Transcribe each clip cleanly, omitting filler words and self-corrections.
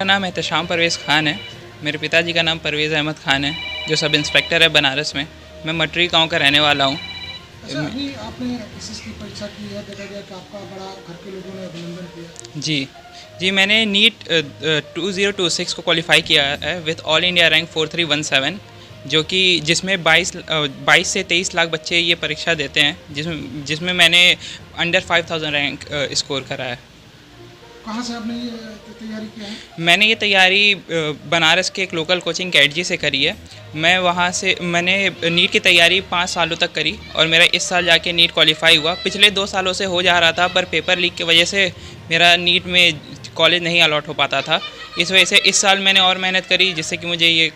मेरा नाम एहतशाम परवेज़ ख़ान है। मेरे पिताजी का नाम परवेज़ अहमद ख़ान है, जो सब इंस्पेक्टर है बनारस में। मैं मटरी गांव का रहने वाला हूँ। अच्छा, अभी आपने एसएस की परीक्षा की है, देखा गया कि आपका बड़ा घर के लोगों ने अभिनंदन किया। जी जी, मैंने नीट 2026 को क्वालिफाई किया है विद ऑल इंडिया रैंक 4317, जो कि जिसमें 22 से 23 लाख बच्चे ये परीक्षा देते हैं, जिसमें जिसमें मैंने अंडर 5000 रैंक स्कोर करा है। कहाँ से आपने ये तैयारी किया है? मैंने ये तैयारी बनारस के एक लोकल कोचिंग कैटजी से करी है। मैं वहाँ से मैंने नीट की तैयारी 5 सालों तक करी और मेरा इस साल जाके नीट क्वालिफाई हुआ। पिछले 2 सालों से हो जा रहा था, पर पेपर लीक की वजह से मेरा नीट में कॉलेज नहीं अलॉट हो पाता था। इस वजह से इस साल मैंने और मेहनत करी, जिससे कि मुझे ये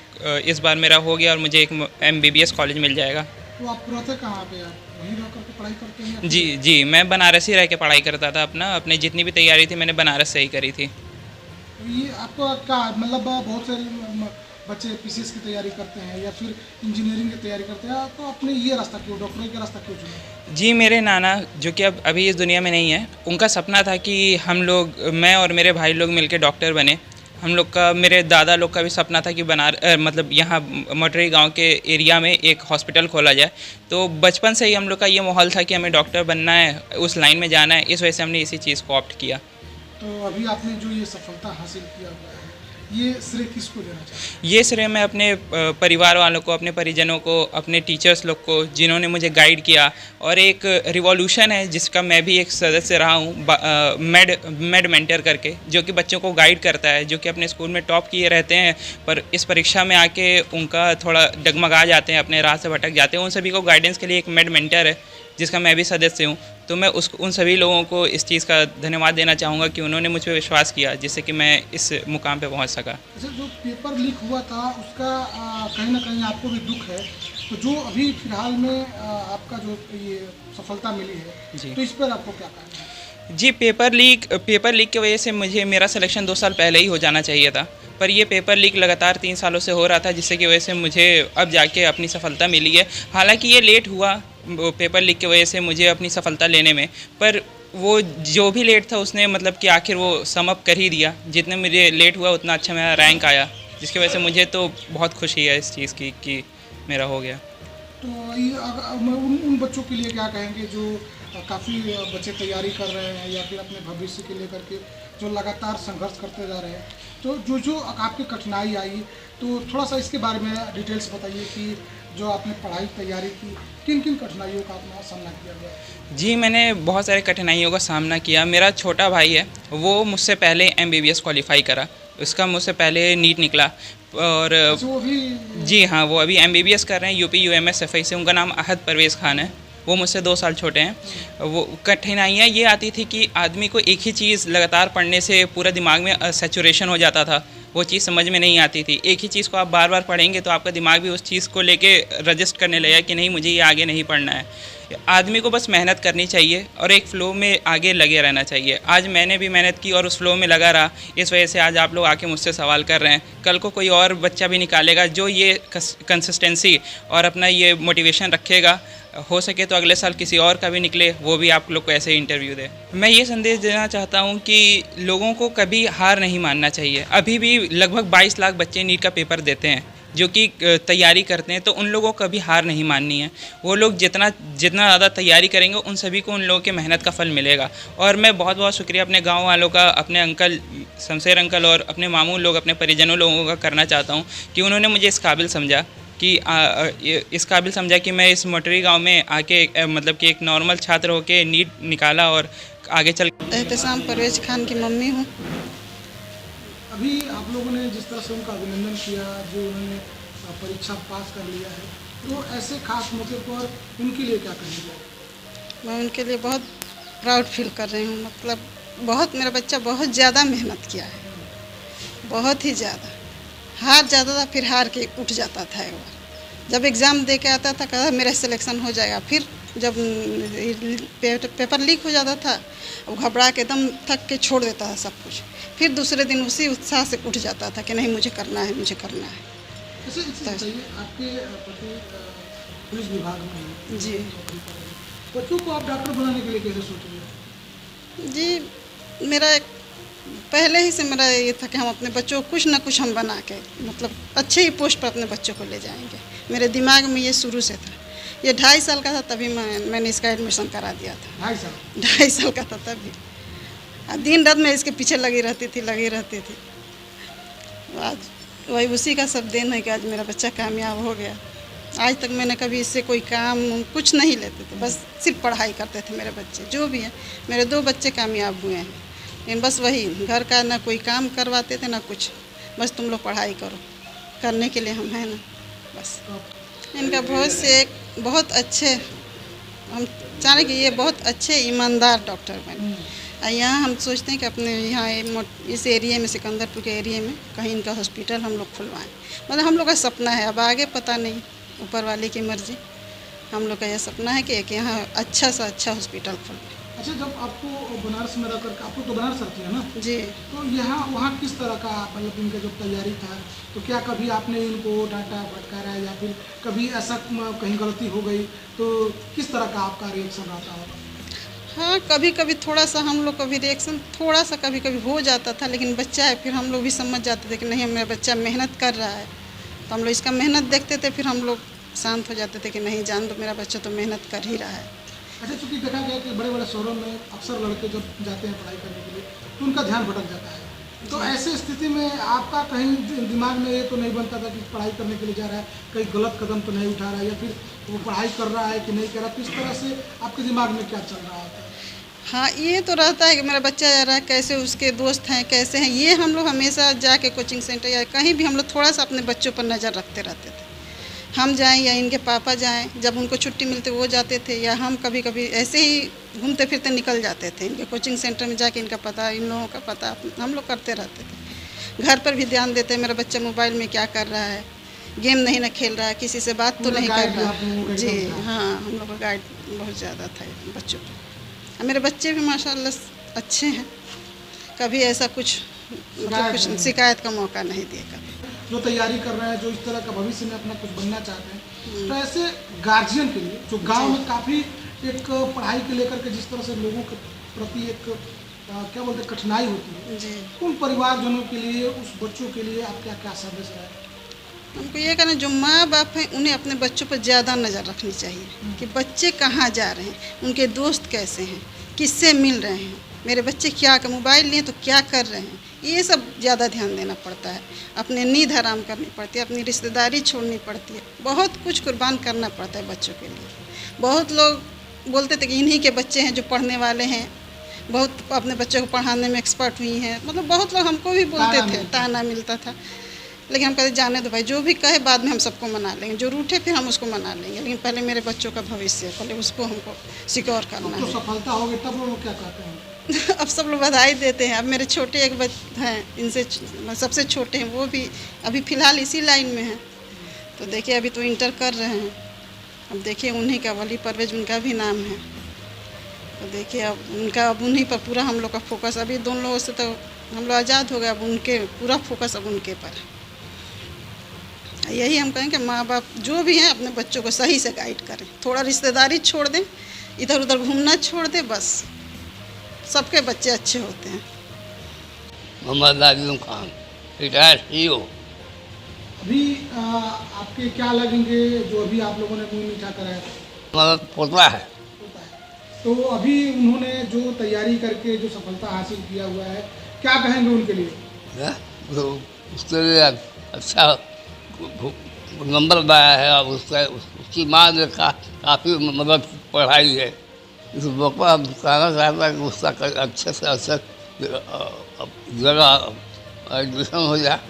इस बार मेरा हो गया और मुझे एक MBBS कॉलेज मिल जाएगा। तो आप रहते कहाँ पे? आप वहीं रह करके पढ़ाई करते हैं या जी फिर? जी, मैं बनारस ही रह के पढ़ाई करता था। अपनी जितनी भी तैयारी थी मैंने बनारस से ही करी थी। तो ये आपको क्या मतलब बहुत से बच्चे पीसीएस की तैयारी करते हैं या फिर इंजीनियरिंग की तैयारी करते हैं, तो आपने ये रास्ता क्यों, डॉक्टरी का रास्ता क्यों चुना? जी, मेरे नाना जो कि अब अभी इस दुनिया में नहीं है, उनका सपना था कि हम लोग, मैं और मेरे भाई लोग मिलकर डॉक्टर बने। हम लोग का, मेरे दादा लोग का भी सपना था कि मतलब यहाँ मटरी गांव के एरिया में एक हॉस्पिटल खोला जाए। तो बचपन से ही हम लोग का ये माहौल था कि हमें डॉक्टर बनना है, उस लाइन में जाना है। इस वजह से हमने इसी चीज़ को ऑप्ट किया। तो अभी आपने जो ये सफलता हासिल किया हुआ है, ये श्रेय किसको देना चाहते ये श्रेय मैं अपने परिवार वालों को, अपने परिजनों को, अपने टीचर्स लोग को, जिन्होंने मुझे गाइड किया। और एक रिवॉल्यूशन है जिसका मैं भी एक सदस्य रहा हूँ, मेड मेंटर करके, जो कि बच्चों को गाइड करता है, जो कि अपने स्कूल में टॉप किए रहते हैं, पर इस परीक्षा में आके उनका थोड़ा डगमगा जाते हैं, अपने राह से भटक जाते हैं। उन सभी को गाइडेंस के लिए एक मेड मेंटर है, जिसका मैं भी सदस्य हूँ। तो मैं उन सभी लोगों को इस चीज़ का धन्यवाद देना चाहूँगा कि उन्होंने मुझ पर विश्वास किया, जिससे कि मैं इस मुकाम पे पहुँच सका। हैं? जैसे जो पेपर लीक हुआ था उसका कहीं ना कहीं आपको भी दुख है, तो जो अभी फिलहाल में आपका जो ये सफलता मिली है, जी तो इस पर आपको क्या कहना है? जी, पेपर लीक की वजह से मुझे, मेरा सिलेक्शन 2 साल पहले ही हो जाना चाहिए था, पर ये पेपर लीक लगातार 3 सालों से हो रहा था, जिससे की वजह से मुझे अब जाके अपनी सफलता मिली है। हालांकि ये लेट हुआ वो पेपर लीक की वजह से मुझे अपनी सफलता लेने में, पर वो जो भी लेट था उसने मतलब कि आखिर वो सम अप कर ही दिया। जितने मुझे लेट हुआ उतना अच्छा मेरा रैंक आया, जिसकी वजह से मुझे तो बहुत खुशी है इस चीज़ की कि मेरा हो गया। तो ये उन बच्चों के लिए क्या कहेंगे जो काफ़ी बच्चे तैयारी कर रहे हैं या फिर अपने भविष्य के लेकर के जो लगातार संघर्ष करते जा रहे हैं, तो जो जो आपकी कठिनाई आई, तो थोड़ा सा इसके बारे में डिटेल्स बताइए कि जो आपने पढ़ाई तैयारी की, किन किन कठिनाइयों का आपने सामना किया गया? जी, मैंने बहुत सारे कठिनाइयों का सामना किया। मेरा छोटा भाई है, वो मुझसे पहले MBBS क्वालिफ़ाई करा, उसका मुझसे पहले नीट निकला। और अच्छा, वो भी जी हाँ, वो अभी MBBS कर रहे हैं UP UMS FI से। उनका नाम अहद परवेज़ ख़ान है, वो मुझसे 2 साल छोटे हैं। वो कठिनाइयाँ ये आती थी कि आदमी को एक ही चीज़ लगातार पढ़ने से पूरा दिमाग में सैचुरेशन हो जाता था, वो चीज़ समझ में नहीं आती थी। एक ही चीज़ को आप बार बार पढ़ेंगे तो आपका दिमाग भी उस चीज़ को लेके रजिस्ट करने लगेगा कि नहीं, मुझे ये आगे नहीं पढ़ना है। आदमी को बस मेहनत करनी चाहिए और एक फ़्लो में आगे लगे रहना चाहिए। आज मैंने भी मेहनत की और उस फ़्लो में लगा रहा, इस वजह से आज आप लोग आके मुझसे सवाल कर रहे हैं। कल को कोई और बच्चा भी निकालेगा जो ये कंसिस्टेंसी और अपना ये मोटिवेशन रखेगा, हो सके तो अगले साल किसी और का भी निकले, वो भी आप लोग को ऐसे ही इंटरव्यू दे। मैं ये संदेश देना चाहता हूँ कि लोगों को कभी हार नहीं मानना चाहिए। अभी भी लगभग 22 लाख बच्चे नीट का पेपर देते हैं, जो कि तैयारी करते हैं, तो उन लोगों को कभी हार नहीं माननी है। वो लोग जितना जितना ज़्यादा तैयारी करेंगे, उन सभी को उन लोगों के मेहनत का फल मिलेगा। और मैं बहुत बहुत शुक्रिया अपने गांव वालों का, अपने अंकल शमशेर अंकल और अपने मामू लोग, अपने परिजनों लोगों का करना चाहता हूँ कि उन्होंने मुझे इस काबिल समझा कि मैं इस मटरी गांव में आके मतलब कि एक नॉर्मल छात्र होके नीट निकाला और आगे चल। एहतशाम परवेज़ ख़ान की मम्मी हूँ। अभी आप लोगों ने जिस तरह से उनका अभिनंदन किया, जो उन्होंने परीक्षा पास कर लिया है, तो ऐसे खास मौके पर उनके लिए क्या करेंगे? मैं उनके लिए बहुत प्राउड फील कर रही हूँ। मतलब बहुत, मेरा बच्चा बहुत ज़्यादा मेहनत किया है, बहुत ही ज़्यादा। हार जाता था, फिर हार के उठ जाता था। एक बार जब एग्ज़ाम दे के आता था, कहता मेरा सिलेक्शन हो जाएगा। फिर जब पेपर लीक हो जाता था, वो घबरा के एकदम थक के छोड़ देता था सब कुछ। फिर दूसरे दिन उसी उत्साह से उठ जाता था कि नहीं, मुझे करना है, मुझे करना है। ऐसे बताइए, आपके पति पुलिस विभाग में हैं, जी बच्चों को आप डॉक्टर बनाने के लिए कैसे सोचे? जी, मेरा एक पहले ही से मेरा ये था कि हम अपने बच्चों को कुछ ना कुछ हम बना के मतलब अच्छे ही पोस्ट पर अपने बच्चों को ले जाएंगे। मेरे दिमाग में ये शुरू से था। ये 2.5 साल का था तभी मैंने इसका एडमिशन करा दिया था। 2.5 साल का था तभी। दिन रात मैं इसके पीछे लगी रहती थी। आज वही उसी का सब देन है कि आज मेरा बच्चा कामयाब हो गया। आज तक मैंने कभी इससे कोई काम कुछ नहीं लेते थे, बस सिर्फ पढ़ाई करते थे मेरे बच्चे। जो भी है मेरे 2 बच्चे कामयाब हुए हैं, लेकिन बस वही घर का ना कोई काम करवाते थे ना कुछ, बस तुम लोग पढ़ाई करो, करने के लिए हम हैं ना बस। इनका भविष्य एक बहुत अच्छे, हम चाह रहे कि ये बहुत अच्छे ईमानदार डॉक्टर बने। यहाँ हम सोचते हैं कि अपने यहाँ इस एरिया में, सिकंदरपुर के एरिया में कहीं इनका हॉस्पिटल हम लोग खुलवाएं। मतलब हम लोग का सपना है, अब आगे पता नहीं, ऊपर वाले की मर्जी। हम लोग का यह सपना है कि एक यहाँ अच्छा सा अच्छा हॉस्पिटल खुले। अच्छा, जब आपको बनारस में रहकर, आपको तो बनारस रहती है ना जी, तो यहाँ वहाँ किस तरह का मतलब इनका जो तैयारी था, तो क्या कभी आपने इनको डांटा फटकारा या फिर कभी ऐसा कहीं गलती हो गई तो किस तरह का आपका रिएक्शन रहता होगा? हाँ, कभी कभी थोड़ा सा हम लोग का भी रिएक्शन थोड़ा सा कभी कभी हो जाता था, लेकिन बच्चा है फिर हम लोग भी समझ जाते थे कि नहीं मेरा बच्चा मेहनत कर रहा है, तो हम लोग इसका मेहनत देखते थे, फिर हम लोग शांत हो जाते थे कि नहीं जान दो, मेरा बच्चा तो मेहनत कर ही रहा है। अच्छा, चूँकि देखा गया कि बड़े बड़े शहरों में अक्सर लड़के जब जाते हैं पढ़ाई करने के लिए तो उनका ध्यान भटक जाता है, तो ऐसे स्थिति में आपका कहीं दिमाग में ये तो नहीं बनता था कि पढ़ाई करने के लिए जा रहा है, कहीं गलत कदम तो नहीं उठा रहा है, या फिर वो पढ़ाई कर रहा है कि नहीं कर रहा, किस तरह से आपके दिमाग में क्या चल रहा होता है? हाँ, ये तो रहता है कि मेरा बच्चा जा रहा है, कैसे उसके दोस्त हैं, कैसे हैं, ये हम लोग हमेशा जाके कोचिंग सेंटर या कहीं भी हम लोग थोड़ा सा अपने बच्चों पर नज़र रखते रहते थे। हम जाएं या इनके पापा जाएं, जब उनको छुट्टी मिलती वो जाते थे, या हम कभी कभी ऐसे ही घूमते फिरते निकल जाते थे इनके कोचिंग सेंटर में जाके इनका पता, इन लोगों का पता हम लोग करते रहते थे। घर पर भी ध्यान देते, मेरा बच्चा मोबाइल में क्या कर रहा है, गेम नहीं ना खेल रहा है, किसी से बात तो नहीं कर रहा। जी हाँ, हम लोग का गाइड बहुत ज़्यादा था बच्चों पर। मेरे बच्चे भी माशाल्लाह अच्छे हैं, कभी ऐसा कुछ मतलब कुछ शिकायत का मौका नहीं दिया कभी। जो तैयारी कर रहे हैं, जो इस तरह का भविष्य में अपना कुछ बनना चाहते हैं, तो ऐसे गार्जियन के लिए जो गांव में काफ़ी एक पढ़ाई के लेकर के जिस तरह से लोगों के प्रति एक क्या बोलते हैं कठिनाई होती है जी, उन परिवारजनों के लिए, उस बच्चों के लिए आप क्या क्या संदेश है? हमको ये कहना, जो माँ बाप हैं उन्हें अपने बच्चों पर ज़्यादा नज़र रखनी चाहिए कि बच्चे कहाँ जा रहे हैं, उनके दोस्त कैसे हैं, किससे मिल रहे हैं, मेरे बच्चे क्या कर मोबाइल लिए तो क्या कर रहे हैं, ये सब ज़्यादा ध्यान देना पड़ता है। अपने नींद हराम करनी पड़ती है, अपनी रिश्तेदारी छोड़नी पड़ती है, बहुत कुछ कुर्बान करना पड़ता है बच्चों के लिए। बहुत लोग बोलते थे कि इन्हीं के बच्चे हैं जो पढ़ने वाले हैं, बहुत अपने बच्चों को पढ़ाने में एक्सपर्ट हुई हैं, मतलब बहुत लोग हमको भी बोलते थे, ताना मिलता था। लेकिन हम कहते जाने दो भाई, जो भी कहे बाद में हम सबको मना लेंगे, जो रूठे फिर हम उसको मना लेंगे, लेकिन पहले मेरे बच्चों का भविष्य है, पहले उसको हमको सिक्योर करना तो है। सफलता होगी तब लोग क्या कहते हैं? अब सब लोग बधाई देते हैं। अब मेरे छोटे एक बच्चे हैं, इनसे सबसे छोटे हैं, वो भी अभी फ़िलहाल इसी लाइन में हैं, तो देखिए अभी तो इंटर कर रहे हैं। अब देखिए उन्हीं का, वली परवेज उनका भी नाम है, तो देखिए अब उन्हीं पर पूरा हम लोग का फोकस, अभी दोनों लोगों से तो हम लोग आज़ाद हो गए, अब उनके पूरा फोकस अब उनके पर है। यही हम कहें कि माँ बाप जो भी हैं अपने बच्चों को सही से गाइड करें, थोड़ा रिश्तेदारी छोड़ दें, इधर उधर घूमना छोड़ दें, बस सबके बच्चे अच्छे होते हैं। Mohammad Azam Khan, retired CEO। अभी आपके क्या लगेंगे जो अभी आप लोगों ने मुँह मीठा कराया? हमारा पोता है। तो अभी उन्होंने जो तैयारी करके जो सफलता हासिल किया हुआ है, क्या कहेंगे उनके लिए? तो उसके लिए अच्छा नंबर लाया है, और उसकी माँ ने काफ़ी मदद पढ़ाई है। इस मौका हम कहना चाहता है कि उसका अच्छे से अच्छा जगह एडमिशन हो जाए,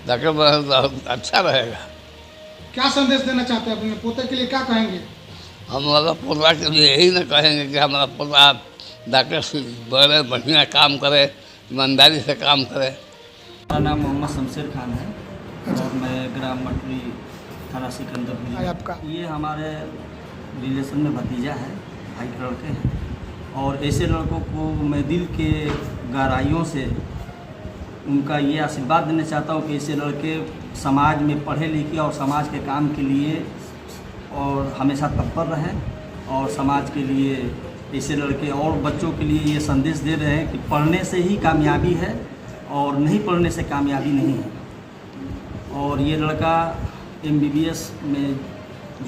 ताकि अच्छा रहेगा। क्या संदेश देना चाहते हैं अपने पोते के लिए, क्या कहेंगे? हमारा पोता के लिए यही ना कहेंगे कि हमारा पोता डॉक्टर से बड़े बढ़िया काम करे, ईमानदारी से काम करे। मेरा नाम मोहम्मद शमशेर खान है और मैं ग्राम मटरी थाना सिकंदरपुर। आपका ये हमारे रिलेशन में भतीजा है, भाई के लड़के हैं, और ऐसे लड़कों को मैं दिल के गहराइयों से उनका ये आशीर्वाद देना चाहता हूँ कि ऐसे लड़के समाज में पढ़े लिखे और समाज के काम के लिए और हमेशा तत्पर रहें और समाज के लिए ऐसे लड़के और बच्चों के लिए ये संदेश दे रहे हैं कि पढ़ने से ही कामयाबी है और नहीं पढ़ने से कामयाबी नहीं है। और ये लड़का MBBS में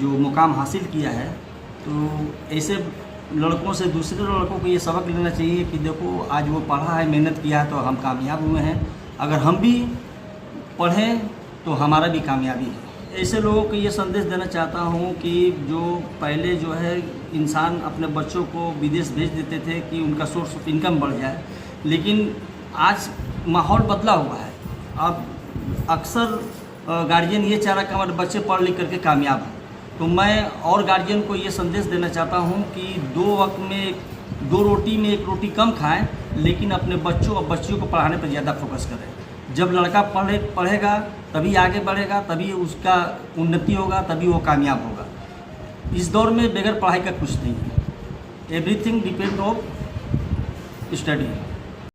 जो मुकाम हासिल किया है, तो ऐसे लड़कों से दूसरे लड़कों को ये सबक लेना चाहिए कि देखो आज वो पढ़ा है, मेहनत किया है, तो हम कामयाब हुए हैं। अगर हम भी पढ़ें तो हमारा भी कामयाबी है। ऐसे लोगों को ये संदेश देना चाहता हूँ कि जो पहले जो है इंसान अपने बच्चों को विदेश भेज देते थे कि उनका सोर्स ऑफ इनकम बढ़ जाए, लेकिन आज माहौल बदला हुआ है। अब अक्सर गार्जियन ये चाह रहा कि हमारे बच्चे पढ़ लिख करके कामयाब हैं। तो मैं और गार्जियन को ये संदेश देना चाहता हूँ कि 2 वक्त में 2 रोटी में 1 रोटी कम खाएं, लेकिन अपने बच्चों और बच्चियों को पढ़ाने पर ज़्यादा फोकस करें। जब लड़का पढ़ेगा तभी आगे बढ़ेगा, तभी उसका उन्नति होगा, तभी वो कामयाब होगा। इस दौर में बगैर पढ़ाई का कुछ नहीं है। Everything depend on study.